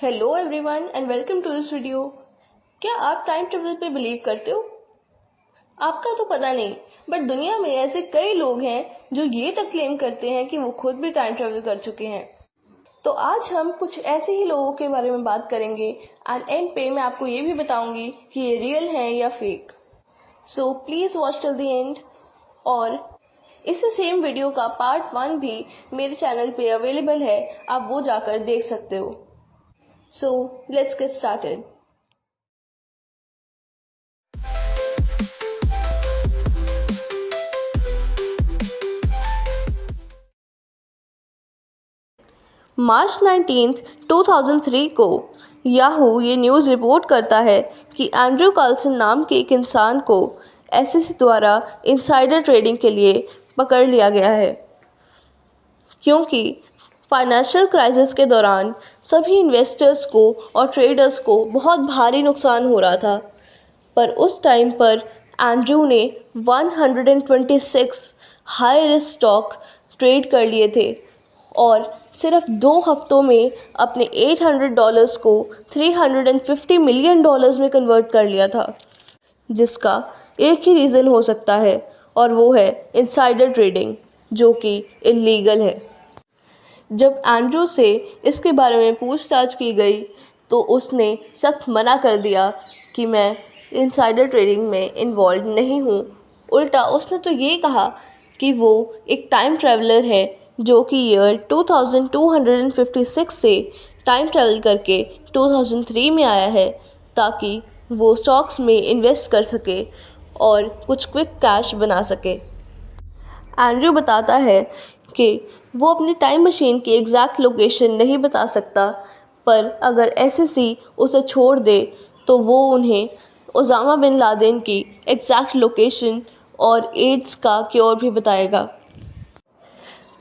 Hello everyone and welcome to this video. क्या आप time travel पे बिलीव करते हो? आपका तो पता नहीं, बट दुनिया में ऐसे कई लोग हैं जो ये तक क्लेम करते हैं कि वो खुद भी टाइम ट्रेवल कर चुके हैं। तो आज हम कुछ ऐसे ही लोगों के बारे में बात करेंगे एंड एंड पे मैं आपको ये भी बताऊंगी कि ये रियल हैं या fake. So please watch till the end. और इसी सेम वीडियो का पार्ट 1 भी मेरे चैनल पे अवेलेबल है, आप वो जाकर देख सकते हो। So let's get started. मार्च 19, 2003 को याहू ये न्यूज़ रिपोर्ट करता है कि एंड्रयू कार्लसन नाम के एक इंसान को एसईसी द्वारा इनसाइडर ट्रेडिंग के लिए पकड़ लिया गया है, क्योंकि फाइनेंशियल क्राइसिस के दौरान सभी इन्वेस्टर्स को और ट्रेडर्स को बहुत भारी नुकसान हो रहा था। पर उस टाइम पर एंड्रयू ने 126 हाई रिस्क स्टॉक ट्रेड कर लिए थे और सिर्फ 2 हफ्तों में अपने $800 को $350 मिलियन में कन्वर्ट कर लिया था, जिसका एक ही रीज़न हो सकता है और वो है इनसाइडर ट्रेडिंग, जो कि इलीगल है। जब एंड्रयू से इसके बारे में पूछताछ की गई तो उसने सख्त मना कर दिया कि मैं इनसाइडर ट्रेडिंग में इन्वॉल्व नहीं हूँ। उल्टा उसने तो ये कहा कि वो एक टाइम ट्रैवलर है जो कि ईयर 2256 से टाइम ट्रैवल करके 2003 में आया है, ताकि वो स्टॉक्स में इन्वेस्ट कर सके और कुछ क्विक कैश बना सके। एंड्रयू बताता है कि वो अपनी टाइम मशीन की एग्जैक्ट लोकेशन नहीं बता सकता, पर अगर एसईसी उसे छोड़ दे तो वो उन्हें ओसामा बिन लादेन की एग्जैक्ट लोकेशन और एड्स का क्योर भी बताएगा।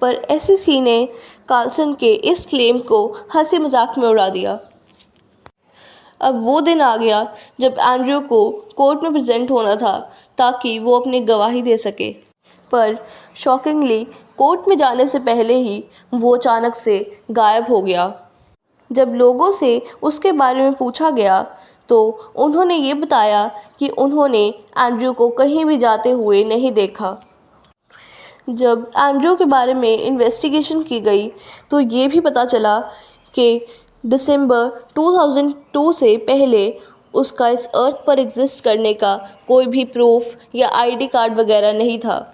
पर एसईसी ने कार्लसन के इस क्लेम को हंसी मजाक में उड़ा दिया। अब वो दिन आ गया जब एंड्रयू को कोर्ट में प्रेजेंट होना था ताकि वो अपनी गवाही दे सके, पर शॉकिंगली कोर्ट में जाने से पहले ही वो अचानक से गायब हो गया। जब लोगों से उसके बारे में पूछा गया तो उन्होंने ये बताया कि उन्होंने एंड्रयू को कहीं भी जाते हुए नहीं देखा। जब एंड्रयू के बारे में इन्वेस्टिगेशन की गई तो ये भी पता चला कि दिसंबर 2002 से पहले उसका इस अर्थ पर एग्जिस्ट करने का कोई भी प्रूफ या आईडी कार्ड वगैरह नहीं था।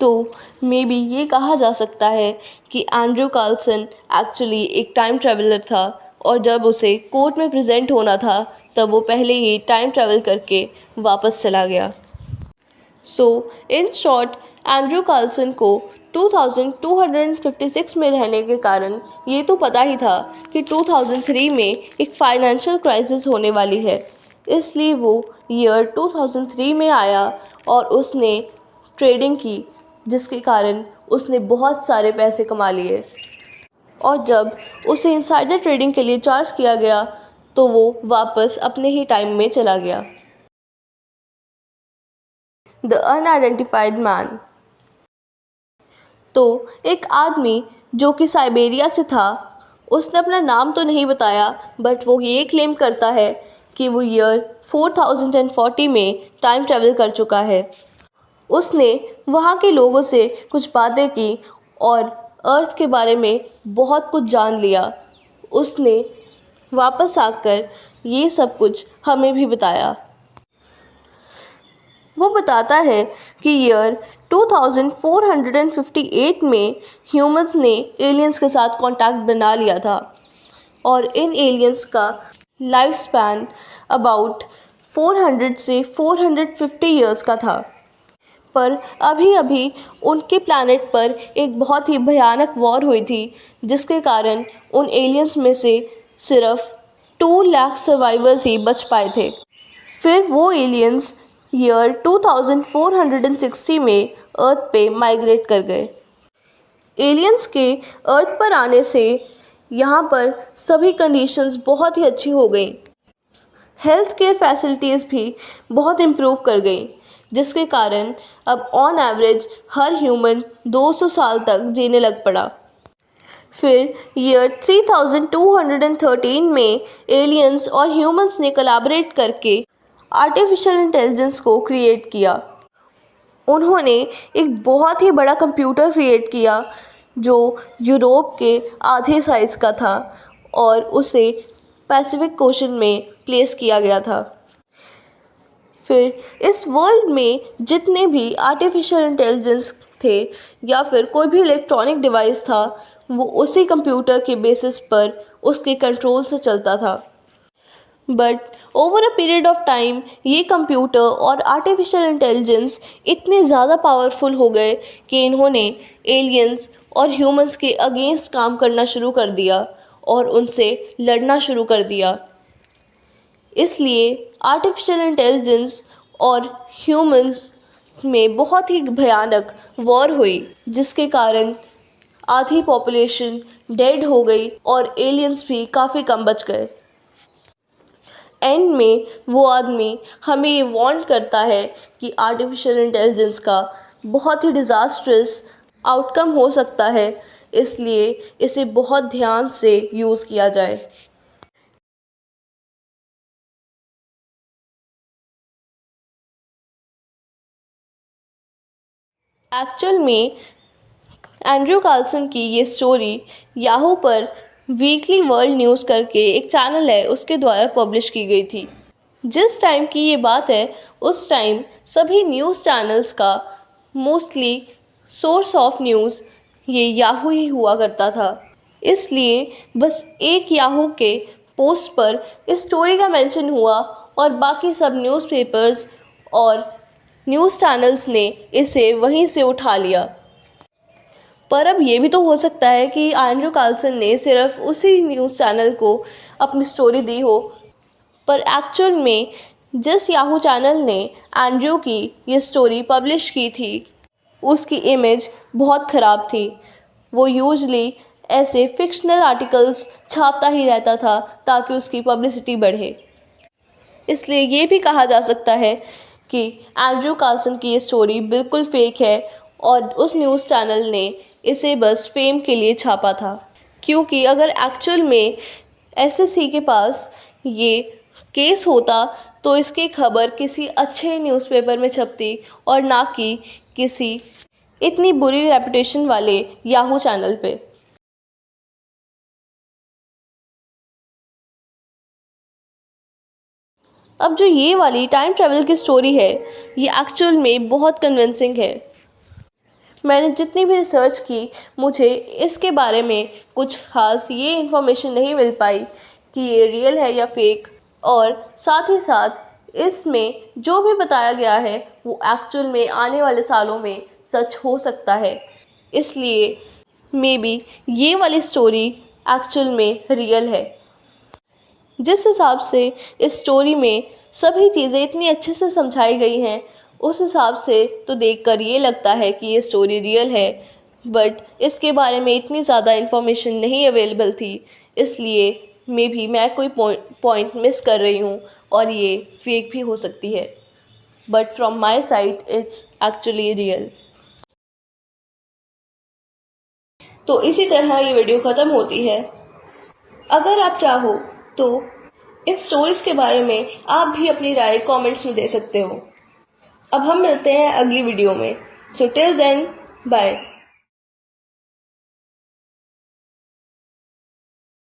तो मे बी ये कहा जा सकता है कि एंड्रयू कार्लसन एक्चुअली एक टाइम ट्रैवलर था और जब उसे कोर्ट में प्रेजेंट होना था तब वो पहले ही टाइम ट्रैवल करके वापस चला गया। सो इन शॉर्ट, एंड्रयू कार्लसन को 2256 में रहने के कारण ये तो पता ही था कि 2003 में एक फाइनेंशियल क्राइसिस होने वाली है, इसलिए वो ईयर 2003 में आया और उसने ट्रेडिंग की, जिसके कारण उसने बहुत सारे पैसे कमा लिए। और जब उसे इनसाइडर ट्रेडिंग के लिए चार्ज किया गया तो वो वापस अपने ही टाइम में चला गया। The unidentified man. तो एक आदमी जो कि साइबेरिया से था, उसने अपना नाम तो नहीं बताया, बट वो ये क्लेम करता है कि वो ईयर 4040 में टाइम ट्रैवल कर चुका है। उसने वहाँ के लोगों से कुछ बातें की और अर्थ के बारे में बहुत कुछ जान लिया। उसने वापस आकर ये सब कुछ हमें भी बताया। वो बताता है कि ईयर 2458 में ह्यूमंस ने एलियंस के साथ कांटेक्ट बना लिया था और इन एलियंस का लाइफ स्पैन अबाउट 400 से 450 ईयर्स का था। पर अभी अभी उनके प्लैनेट पर एक बहुत ही भयानक वॉर हुई थी, जिसके कारण उन एलियंस में से सिर्फ 2 लाख सर्वाइवर्स ही बच पाए थे। फिर वो एलियंस ईयर 2460 में अर्थ पे माइग्रेट कर गए। एलियंस के अर्थ पर आने से यहाँ पर सभी कंडीशंस बहुत ही अच्छी हो गई। हेल्थ केयर फैसिलिटीज़ भी बहुत इम्प्रूव कर गई, जिसके कारण अब ऑन एवरेज हर ह्यूमन 200 साल तक जीने लग पड़ा। फिर ईयर 3213 में एलियंस और ह्यूमंस ने कोलैबोरेट करके आर्टिफिशियल इंटेलिजेंस को क्रिएट किया। उन्होंने एक बहुत ही बड़ा कंप्यूटर क्रिएट किया जो यूरोप के आधे साइज़ का था और उसे पैसिफिक ओशन में प्लेस किया गया था। फिर इस वर्ल्ड में जितने भी आर्टिफिशियल इंटेलिजेंस थे या फिर कोई भी इलेक्ट्रॉनिक डिवाइस था, वो उसी कंप्यूटर के बेसिस पर उसके कंट्रोल से चलता था। But over a period of time ये कंप्यूटर और आर्टिफिशियल इंटेलिजेंस इतने ज़्यादा पावरफुल हो गए कि इन्होंने एलियंस और ह्यूमंस के अगेंस्ट काम करना शुरू कर दिया और उनसे लड़ना शुरू कर दिया। इसलिए आर्टिफिशियल इंटेलिजेंस और ह्यूमंस में बहुत ही भयानक वॉर हुई, जिसके कारण आधी पॉपुलेशन डेड हो गई और एलियंस भी काफ़ी कम बच गए। एंड में वो आदमी हमें ये वार्न करता है कि आर्टिफिशियल इंटेलिजेंस का बहुत ही डिज़ास्ट्रस आउटकम हो सकता है, इसलिए इसे बहुत ध्यान से यूज़ किया जाए। एक्चुअल में एंड्रयू कार्लसन की ये स्टोरी याहू पर वीकली वर्ल्ड न्यूज़ करके एक चैनल है उसके द्वारा पब्लिश की गई थी। जिस टाइम की ये बात है उस टाइम सभी न्यूज़ चैनल्स का मोस्टली सोर्स ऑफ न्यूज़ ये याहू ही हुआ करता था। इसलिए बस एक याहू के पोस्ट पर इस स्टोरी का मेंशन हुआ और बाकी सब न्यूज़पेपर्स और न्यूज़ चैनल्स ने इसे वहीं से उठा लिया। पर अब ये भी तो हो सकता है कि एंड्रयू कार्लसन ने सिर्फ उसी न्यूज़ चैनल को अपनी स्टोरी दी हो, पर एक्चुअल में जिस याहू चैनल ने एंड्रयू की ये स्टोरी पब्लिश की थी उसकी इमेज बहुत ख़राब थी। वो यूजली ऐसे फिक्शनल आर्टिकल्स छापता ही रहता था ताकि उसकी पब्लिसिटी बढ़े। इसलिए ये भी कहा जा सकता है कि एंड्रयू कार्लसन की ये स्टोरी बिल्कुल फेक है और उस न्यूज़ चैनल ने इसे बस फेम के लिए छापा था। क्योंकि अगर एक्चुअल में एसएससी के पास ये केस होता तो इसकी खबर किसी अच्छे न्यूज़पेपर में छपती और ना कि किसी इतनी बुरी रेपुटेशन वाले याहू चैनल पे। अब जो ये वाली टाइम ट्रैवल की स्टोरी है ये एक्चुअल में बहुत कन्विंसिंग है। मैंने जितनी भी रिसर्च की मुझे इसके बारे में कुछ ख़ास ये इन्फॉर्मेशन नहीं मिल पाई कि ये रियल है या फेक, और साथ ही साथ इसमें जो भी बताया गया है वो एक्चुअल में आने वाले सालों में सच हो सकता है। इसलिए मे बी ये वाली स्टोरी एक्चुअल में रियल है। जिस हिसाब से इस स्टोरी में सभी चीज़ें इतनी अच्छे से समझाई गई हैं उस हिसाब से तो देखकर ये लगता है कि ये स्टोरी रियल है, बट इसके बारे में इतनी ज़्यादा इन्फॉर्मेशन नहीं अवेलेबल थी, इसलिए मे भी मैं कोई पॉइंट मिस कर रही हूँ और ये फेक भी हो सकती है, but from my side it's actually real. तो इसी तरह ये वीडियो ख़त्म होती है। अगर आप चाहो तो इस स्टोरीज के बारे में आप भी अपनी राय कमेंट्स में दे सकते हो। अब हम मिलते हैं अगली वीडियो में। So till then bye.